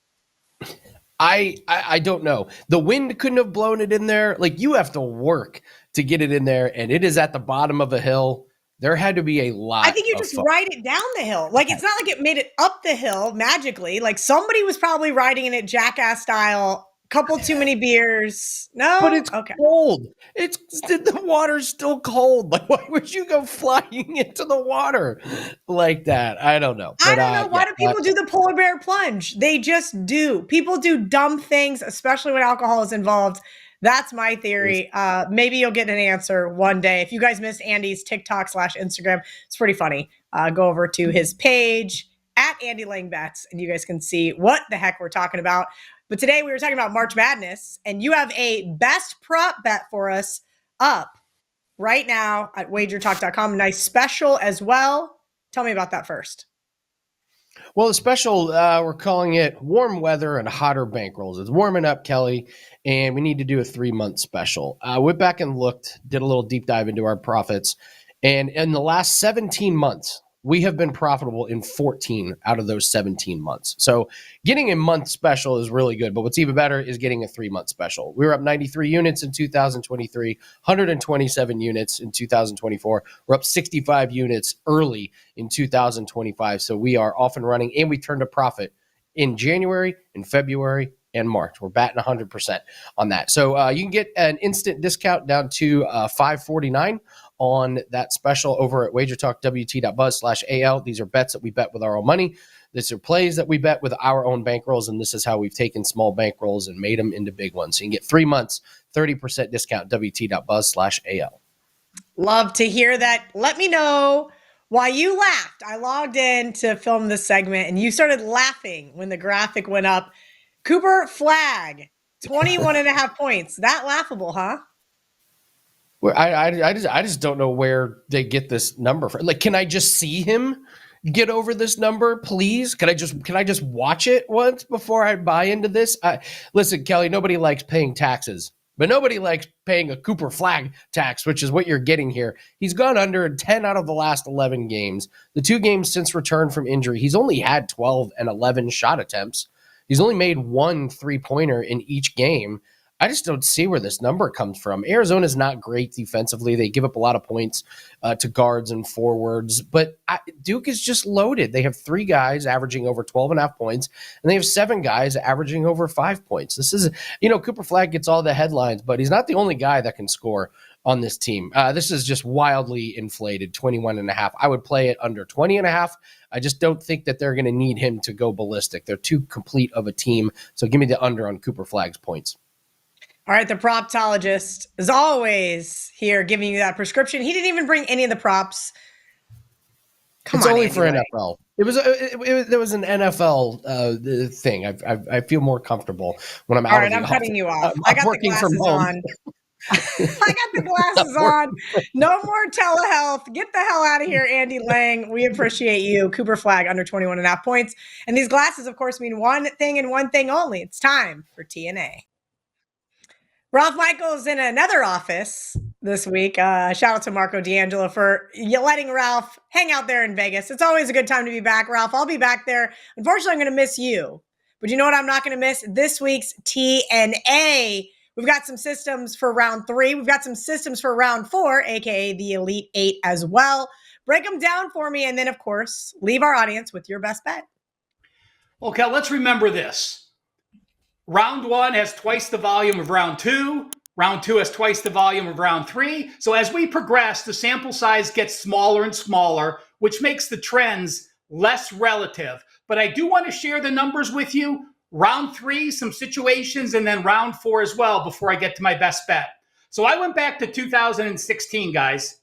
I don't know. The wind couldn't have blown it in there. Like, you have to work to get it in there, and it is at the bottom of a hill. There had to be a lot. I think you just ride it down the hill. Like, it's not like it made it up the hill magically. Like, somebody was probably riding in it jackass style. Couple too many beers. No, but it's okay. Cold. The water's still cold. Like, why would you go flying into the water like that? I don't know. I don't know. Why do people do the polar bear plunge? They just do. People do dumb things, especially when alcohol is involved. That's my theory. Maybe you'll get an answer one day. If you guys missed Andy's TikTok/Instagram, it's pretty funny. Go over to his page at Andy Lang Bets, and you guys can see what the heck we're talking about. But today we were talking about March Madness, and you have a best prop bet for us up right now at WagerTalk.com. Nice special as well. Tell me about that first. Well, the special, we're calling it warm weather and hotter bankrolls. It's warming up, Kelly, and we need to do a 3-month special. Went back and looked, did a little deep dive into our profits, and in the last 17 months, we have been profitable in 14 out of those 17 months. So getting a month special is really good, but what's even better is getting a 3-month special. We were up 93 units in 2023, 127 units in 2024. We're up 65 units early in 2025. So we are off and running, and we turned a profit in January, in February, and March. We're batting 100% on that. So you can get an instant discount down to $5.49 on that special over at wagertalkwt.buzz/AL. These are bets that we bet with our own money. These are plays that we bet with our own bankrolls, and this is how we've taken small bankrolls and made them into big ones. So you can get 3 months, 30% discount, wt.buzz/AL. Love to hear that. Let me know why you laughed. I logged in to film this segment, and you started laughing when the graphic went up. Cooper Flagg 21.5 points. That laughable, huh? Well, I just don't know where they get this number from. Like, can I just see him get over this number, please? Can I just watch it once before I buy into this? Listen, Kelly, nobody likes paying taxes, but nobody likes paying a Cooper Flag tax, which is what you're getting here. He's gone under in 10 out of the last 11 games. The 2 games since return from injury, he's only had 12 and 11 shot attempts. He's only made 1 3-pointer in each game. I just don't see where this number comes from. Arizona's not great defensively. They give up a lot of points to guards and forwards, but Duke is just loaded. They have 3 guys averaging over 12.5 points, and they have 7 guys averaging over 5 points. This is, Cooper Flag gets all the headlines, but he's not the only guy that can score on this team. This is just wildly inflated, 21.5. I would play it under 20.5. I just don't think that they're going to need him to go ballistic. They're too complete of a team, so give me the under on Cooper Flag's points. All right, the proptologist is always here giving you that prescription. He didn't even bring any of the props. It's only for NFL. There was an NFL thing. I feel more comfortable when I'm out. All right, I'm cutting you off. I got the glasses on. I got the glasses on. No more telehealth. Get the hell out of here, Andy Lang. We appreciate you. Cooper Flag under 21.5 points. And these glasses, of course, mean one thing and one thing only. It's time for TNA. Ralph Michaels in another office this week. Shout out to Marco D'Angelo for letting Ralph hang out there in Vegas. It's always a good time to be back, Ralph. I'll be back there. Unfortunately, I'm going to miss you. But you know what I'm not going to miss? This week's TNA. We've got some systems for round 3. We've got some systems for round 4, a.k.a. the Elite 8 as well. Break them down for me. And then, of course, leave our audience with your best bet. Okay, let's remember this. Round 1 has twice the volume of round 2. Round 2 has twice the volume of round 3. So as we progress, the sample size gets smaller and smaller, which makes the trends less relative. But I do want to share the numbers with you. Round 3, some situations, and then round 4 as well before I get to my best bet. So I went back to 2016, guys.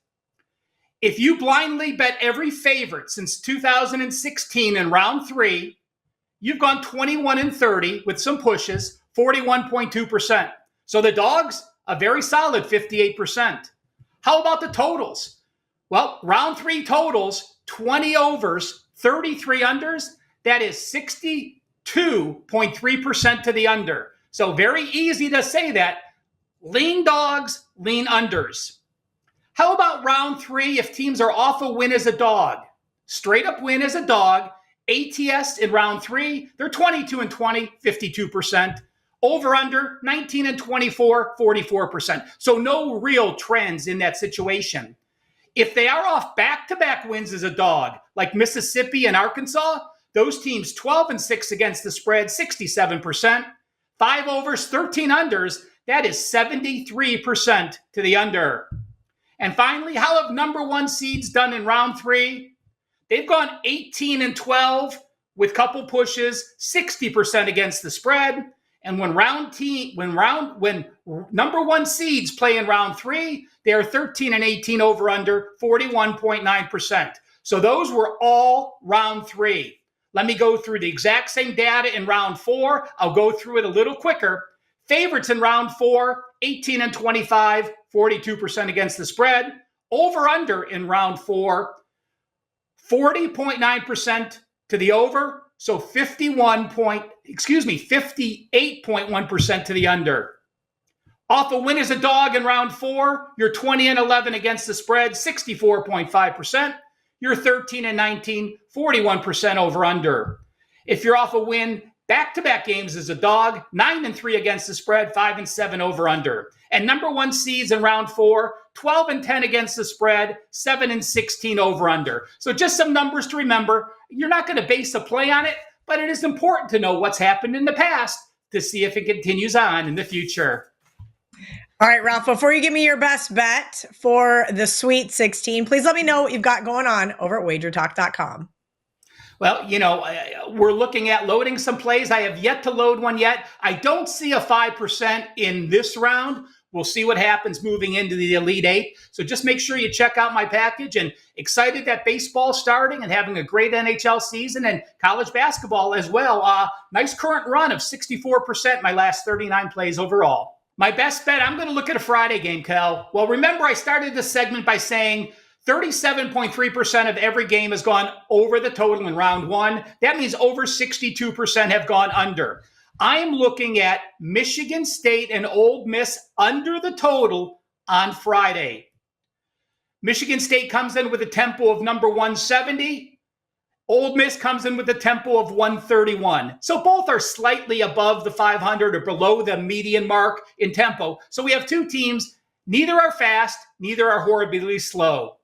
If you blindly bet every favorite since 2016 in round 3, you've gone 21-30 with some pushes, 41.2%. So the dogs, a very solid 58%. How about the totals? Well, round 3 totals, 20 overs, 33 unders. That is 62.3% to the under. So very easy to say that. Lean dogs, lean unders. How about round 3 if teams are off a win as a dog? Straight up win as a dog. ATS in round 3, they're 22-20, 52%. Over under 19-24, 44%. So no real trends in that situation. If they are off back-to-back wins as a dog, like Mississippi and Arkansas, those teams 12-6 against the spread, 67%. 5 overs, 13 unders, that is 73% to the under. And finally, how have number 1 seeds done in round 3? They've gone 18-12 with couple pushes, 60% against the spread. And when number 1 seeds play in round 3, they are 13-18 over under, 41.9%. So those were all round 3. Let me go through the exact same data in round 4. I'll go through it a little quicker. Favorites in round 4, 18-25, 42% against the spread. Over under in round 4, 40.9% to the over, so 58.1% to the under. Off a win as a dog in round 4, you're 20-11 against the spread, 64.5%. You're 13-19, 41% over under. If you're off a win back-to-back games as a dog, 9-3 against the spread, 5-7 over under. And number 1 seeds in round 4, 12-10 against the spread, 7-16 over under. So just some numbers to remember. You're not going to base a play on it, but it is important to know what's happened in the past to see if it continues on in the future. All right, Ralph, before you give me your best bet for the Sweet 16, please let me know what you've got going on over at WagerTalk.com. Well, we're looking at loading some plays. I have yet to load one yet. I don't see a 5% in this round. We'll see what happens moving into the Elite Eight. So just make sure you check out my package, and excited that baseball's starting and having a great NHL season and college basketball as well. Nice current run of 64% my last 39 plays overall. My best bet, I'm going to look at a Friday game, Cal. Well, remember I started this segment by saying 37.3% of every game has gone over the total in round one. That means over 62% have gone under. I am looking at Michigan State and Ole Miss under the total on Friday. Michigan State comes in with a tempo of number 170. Ole Miss comes in with a tempo of 131. So both are slightly above the 500 or below the median mark in tempo. So we have two teams. Neither are fast. Neither are horribly slow.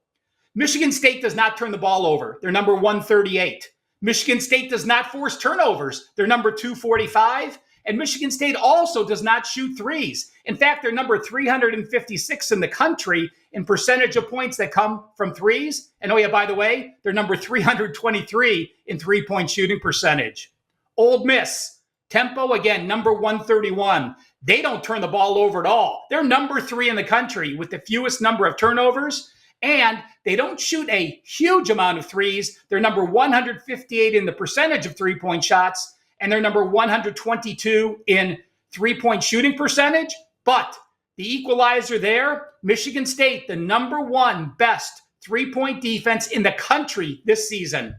Michigan State does not turn the ball over. They're number 138. Michigan State does not force turnovers. They're number 245. And Michigan State also does not shoot threes. In fact, they're number 356 in the country in percentage of points that come from threes. And oh yeah, by the way, they're number 323 in three-point shooting percentage. Ole Miss, tempo, again, number 131. They don't turn the ball over at all. They're number 3 in the country with the fewest number of turnovers. And they don't shoot a huge amount of threes. They're number 158 in the percentage of three-point shots. And they're number 122 in three-point shooting percentage. But the equalizer there, Michigan State, the number 1 best three-point defense in the country this season.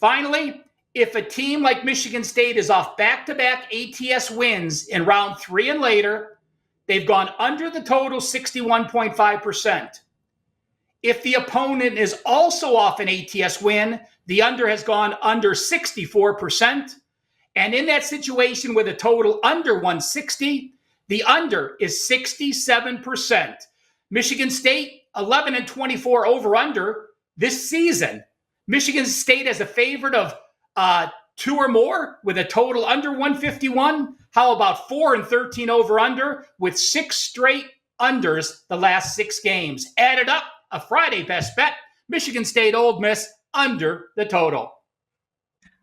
Finally, if a team like Michigan State is off back-to-back ATS wins in round 3 and later, they've gone under the total 61.5%. If the opponent is also off an ATS win, the under has gone under 64%. And in that situation with a total under 160, the under is 67%. Michigan State, 11-24 over-under this season. Michigan State as a favorite of 2 or more with a total under 151. How about 4-13 over-under with 6 straight unders the last 6 games? Added up, a Friday best bet, Michigan State Ole Miss under the total.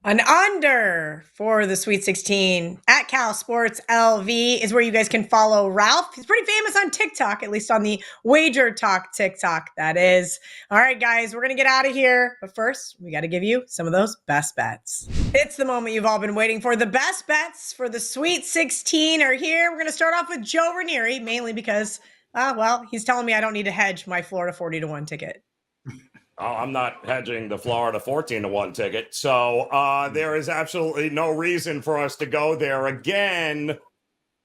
An under for the Sweet 16 at Cal Sports LV is where you guys can follow Ralph. He's pretty famous on TikTok, at least on the WagerTalk TikTok, that is. All right, guys, we're going to get out of here. But first, we got to give you some of those best bets. It's the moment you've all been waiting for. The best bets for the Sweet 16 are here. We're going to start off with Joe Raineri, mainly because, well, he's telling me I don't need to hedge my Florida 40-1 ticket. Oh, I'm not hedging the Florida 14-1 ticket. So there is absolutely no reason for us to go there. Again,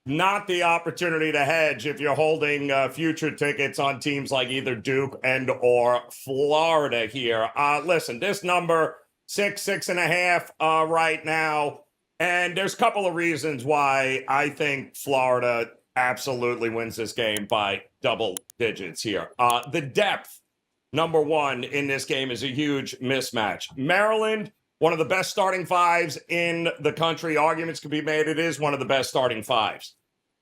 not the opportunity to hedge if you're holding future tickets on teams like either Duke and or Florida here. Listen, this number, 6.5 right now. And there's a couple of reasons why I think Florida absolutely wins this game by double digits here. The depth. Number 1 in this game is a huge mismatch. Maryland, one of the best starting fives in the country. Arguments could be made. It is one of the best starting fives.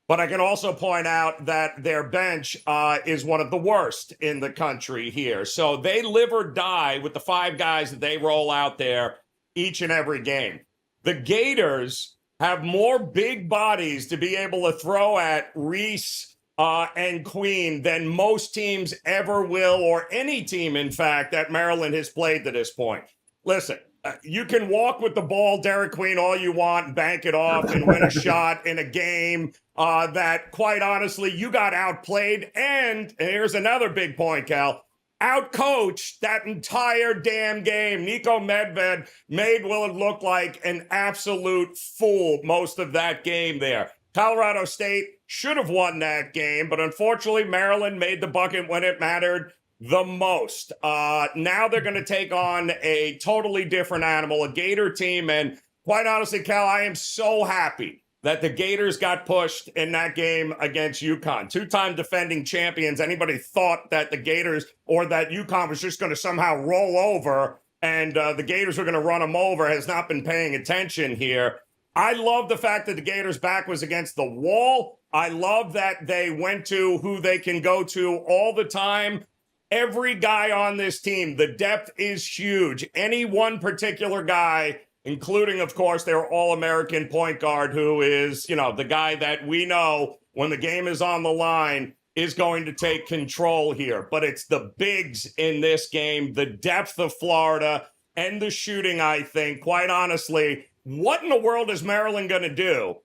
But I can also point out that their bench is one of the worst in the country here. So they live or die with the 5 guys that they roll out there each and every game. The Gators have more big bodies to be able to throw at Reese and Queen than most teams ever will, or any team, in fact, that Maryland has played to this point. Listen, you can walk with the ball, Derek Queen, all you want, and bank it off and win a shot in a game that, quite honestly, you got outplayed. And here's another big point, Cal. Outcoached that entire damn game. Nico Medved made Willard look like an absolute fool most of that game there. Colorado State should have won that game, but unfortunately, Maryland made the bucket when it mattered the most. Now they're going to take on a totally different animal, a Gator team. And quite honestly, Cal, I am so happy that the Gators got pushed in that game against UConn. 2-time defending champions. Anybody thought that the Gators or that UConn was just going to somehow roll over and the Gators were going to run them over has not been paying attention here. I love the fact that the Gators' back was against the wall. I love that they went to who they can go to all the time. Every guy on this team, the depth is huge. Any one particular guy, including, of course, their All-American point guard, who is, the guy that we know when the game is on the line, is going to take control here. But it's the bigs in this game, the depth of Florida, and the shooting, I think. Quite honestly, what in the world is Maryland going to do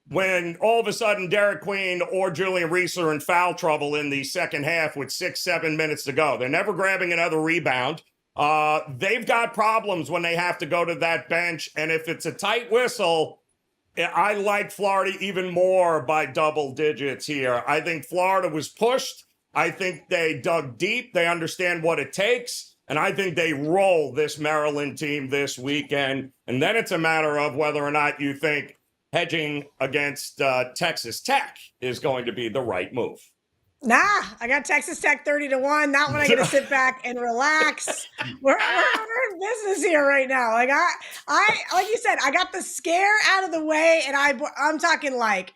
when all of a sudden Derek Queen or Julian Reese are in foul trouble in the second half with 6-7 minutes to go? They're never grabbing another rebound. They've got problems when they have to go to that bench. And if it's a tight whistle, I like Florida even more by double digits here. I think Florida was pushed. I think they dug deep. They understand what it takes. And I think they roll this Maryland team this weekend. And then it's a matter of whether or not you think hedging against Texas Tech is going to be the right move. Nah, I got Texas Tech 30-1. That one I get to sit back and relax. We're in business here right now. Like like you said, I got the scare out of the way, and I'm talking like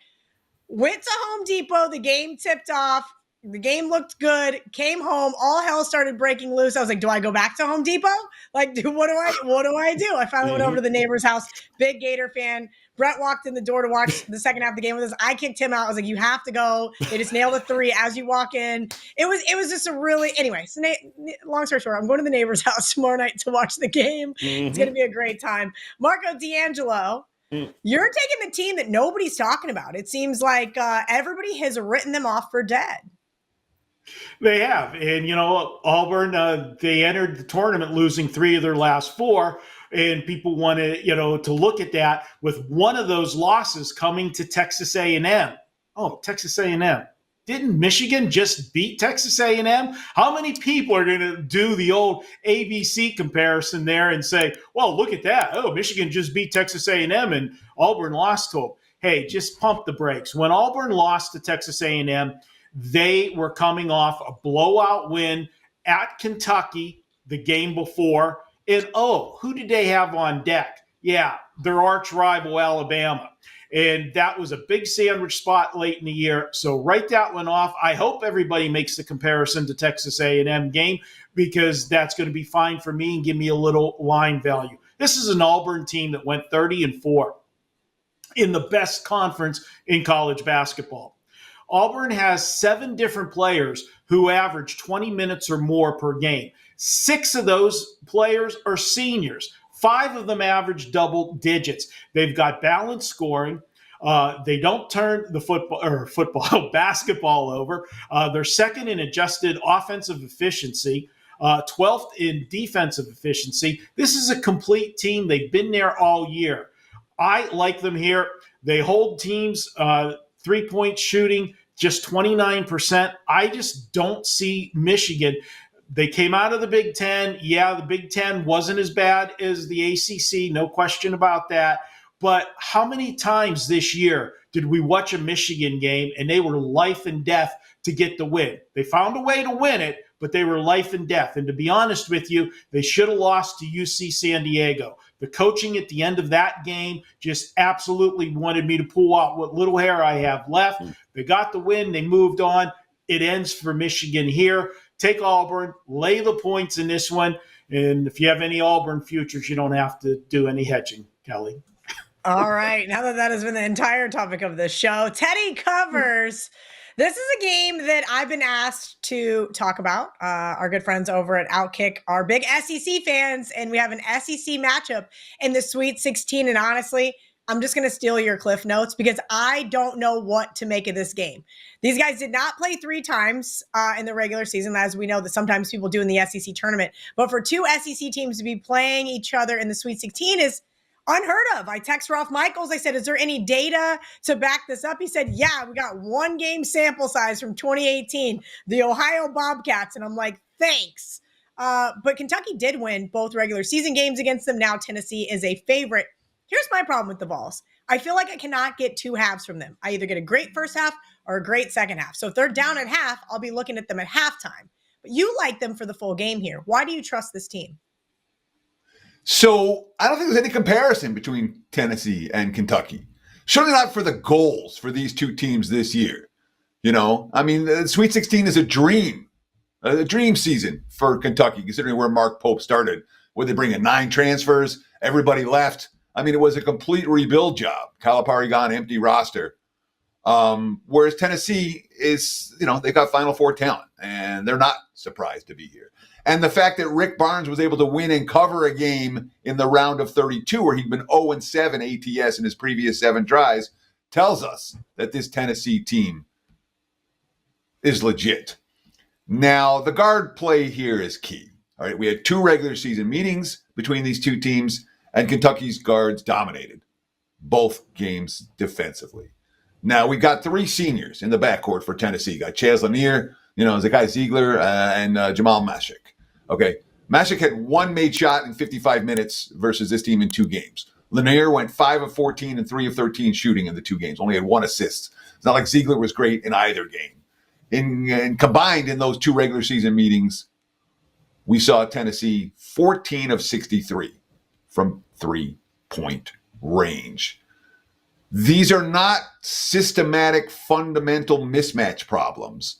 went to Home Depot. The game tipped off. The game looked good. Came home. All hell started breaking loose. I was like, "Do I go back to Home Depot? Like, what do I do?" I finally went over to the neighbor's house. Big Gator fan. Brett walked in the door to watch the second half of the game with us. I kicked him out. I was like, "You have to go." They just nailed a 3 as you walk in. It was just a really anyway. So long story short, I'm going to the neighbor's house tomorrow night to watch the game. It's going to be a great time. Marco D'Angelo. You're taking the team that nobody's talking about. It seems like everybody has written them off for dead. They have. And, Auburn, they entered the tournament losing 3 of their last 4. And people want to look at that with one of those losses coming to Texas A&M. Oh, Texas A&M. Didn't Michigan just beat Texas A&M? How many people are going to do the old ABC comparison there and say, well, look at that. Oh, Michigan just beat Texas A&M and Auburn lost to them. Hey, just pump the brakes. When Auburn lost to Texas A&M, they were coming off a blowout win at Kentucky the game before. And, who did they have on deck? Yeah, their arch rival, Alabama. And that was a big sandwich spot late in the year. So write that one off. I hope everybody makes the comparison to Texas A&M game because that's going to be fine for me and give me a little line value. This is an Auburn team that went 30-4 in the best conference in college basketball. Auburn has 7 different players who average 20 minutes or more per game. 6 of those players are seniors. 5 of them average double digits. They've got balanced scoring. They don't turn the basketball over. They're second in adjusted offensive efficiency, 12th in defensive efficiency. This is a complete team. They've been there all year. I like them here. They hold teams 3-point shooting just 29%. I just don't see Michigan. They came out of the Big Ten. Yeah, the Big Ten wasn't as bad as the ACC, no question about that. But how many times this year did we watch a Michigan game and they were life and death to get the win? They found a way to win it, but they were life and death. And to be honest with you, they should have lost to UC San Diego. The coaching at the end of that game just absolutely wanted me to pull out what little hair I have left. They got the win. They moved on. It ends for Michigan here. Take Auburn, lay the points in this one. And if you have any Auburn futures, you don't have to do any hedging, Kelly. All right. Now that has been the entire topic of the show, Teddy covers. This is a game that I've been asked to talk about. Our good friends over at Outkick are big SEC fans, and we have an SEC matchup in the Sweet 16. And honestly, I'm just going to steal your Cliff Notes because I don't know what to make of this game. These guys did not play 3 times in the regular season, as we know that sometimes people do in the SEC tournament. But for 2 SEC teams to be playing each other in the Sweet 16 is unheard of. I text Ralph Michaels. I said, is there any data to back this up? He said, yeah, we got 1 game sample size from 2018, the Ohio Bobcats. And I'm like, thanks. But Kentucky did win both regular season games against them. Now Tennessee is a favorite. Here's my problem with the Vols. I feel like I cannot get 2 halves from them. I either get a great first half or a great second half. So if they're down at half, I'll be looking at them at halftime. But you like them for the full game here. Why do you trust this team? So I don't think there's any comparison between Tennessee and Kentucky. Certainly not for the goals for these 2 teams this year. I mean, the Sweet 16 is a dream season for Kentucky, considering where Mark Pope started. Where they bring in 9 transfers, everybody left. I mean, it was a complete rebuild job. Calipari gone, empty roster. Whereas Tennessee is, they got Final Four talent, and they're not surprised to be here. And the fact that Rick Barnes was able to win and cover a game in the round of 32, where he'd been 0-7 ATS in his previous 7 tries, tells us that this Tennessee team is legit. Now, the guard play here is key. All right, we had 2 regular season meetings between these two teams, and Kentucky's guards dominated both games defensively. Now, we got 3 seniors in the backcourt for Tennessee. Got Chaz Lanier, Zakai Ziegler, and Jamal Mashik. Okay, Mashik had 1 made shot in 55 minutes versus this team in 2 games. Lanier went 5 of 14 and 3 of 13 shooting in the 2 games, only had 1 assist. It's not like Ziegler was great in either game. And combined in those 2 regular season meetings, we saw Tennessee 14 of 63 from 3-point range. These are not systematic, fundamental mismatch problems.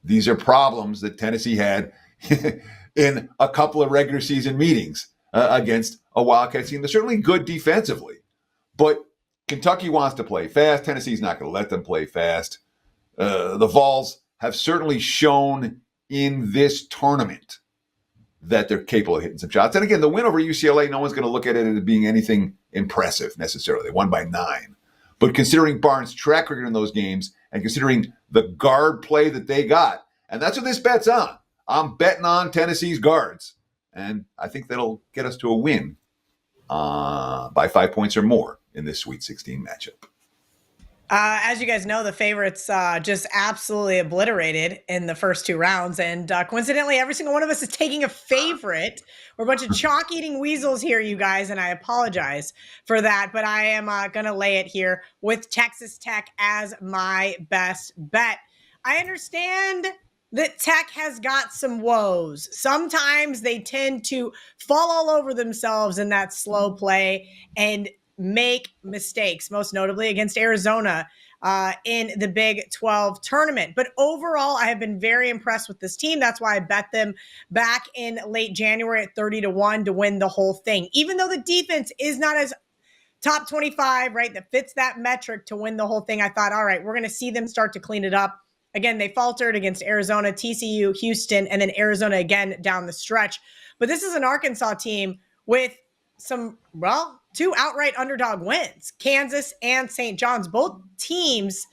These are problems that Tennessee had in a couple of regular season meetings against a Wildcats team. They're certainly good defensively, but Kentucky wants to play fast. Tennessee's not going to let them play fast. The Vols have certainly shown in this tournament that they're capable of hitting some shots. And again, the win over UCLA, no one's going to look at it as being anything impressive necessarily. They won by 9. But considering Barnes' track record in those games and considering the guard play that they got, and that's what this bet's on. I'm betting on Tennessee's guards. And I think that'll get us to a win by 5 points or more in this Sweet 16 matchup. As you guys know, the favorites just absolutely obliterated in the first 2 rounds. And coincidentally, every single one of us is taking a favorite. We're a bunch of chalk-eating weasels here, you guys, and I apologize for that. But I am going to lay it here with Texas Tech as my best bet. I understand that Tech has got some woes. Sometimes they tend to fall all over themselves in that slow play and make mistakes, most notably against Arizona in the Big 12 tournament. But overall, I have been very impressed with this team. That's why I bet them back in late January at 30-1 to win the whole thing. Even though the defense is not as top 25, right, that fits that metric to win the whole thing, I thought, all right, we're going to see them start to clean it up. Again, they faltered against Arizona, TCU, Houston, and then Arizona again down the stretch. But this is an Arkansas team with some, 2 outright underdog wins, Kansas and St. John's, both teams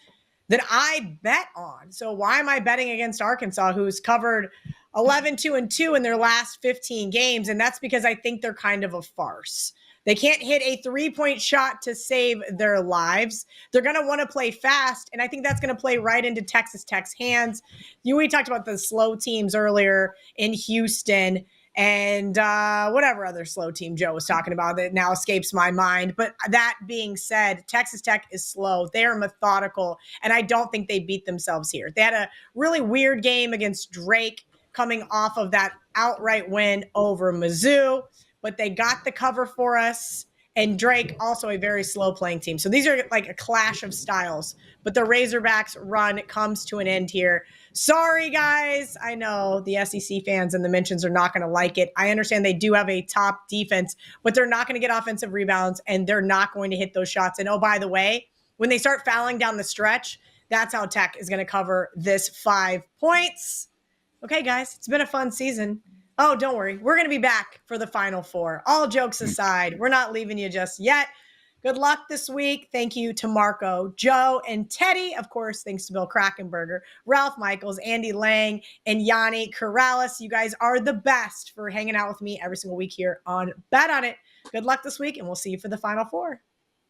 that I bet on. So why am I betting against Arkansas, who's covered 11-2-2 in their last 15 games? And that's because I think they're kind of a farce. They can't hit a 3-point shot to save their lives. They're going to want to play fast, and I think that's going to play right into Texas Tech's hands. We talked about the slow teams earlier in Houston, and whatever other slow team Joe was talking about that now escapes my mind. But that being said, Texas Tech is slow. They are methodical, and I don't think they beat themselves here. They had a really weird game against Drake coming off of that outright win over Mizzou, but they got the cover for us. And Drake, also a very slow playing team. So these are like a clash of styles. But the Razorbacks run comes to an end here. Sorry, guys. I know the SEC fans and the mentions are not going to like it. I understand they do have a top defense, but they're not going to get offensive rebounds, and they're not going to hit those shots. And oh, by the way, when they start fouling down the stretch, that's how Tech is going to cover this 5 points. Okay, guys, it's been a fun season. Oh, don't worry. We're going to be back for the Final Four. All jokes aside, we're not leaving you just yet. Good luck this week. Thank you to Marco, Joe, and Teddy. Of course, thanks to Bill Krackenberger, Ralph Michaels, Andy Lang, and Yanni Corrales. You guys are the best for hanging out with me every single week here on Bet On It. Good luck this week, and we'll see you for the Final Four.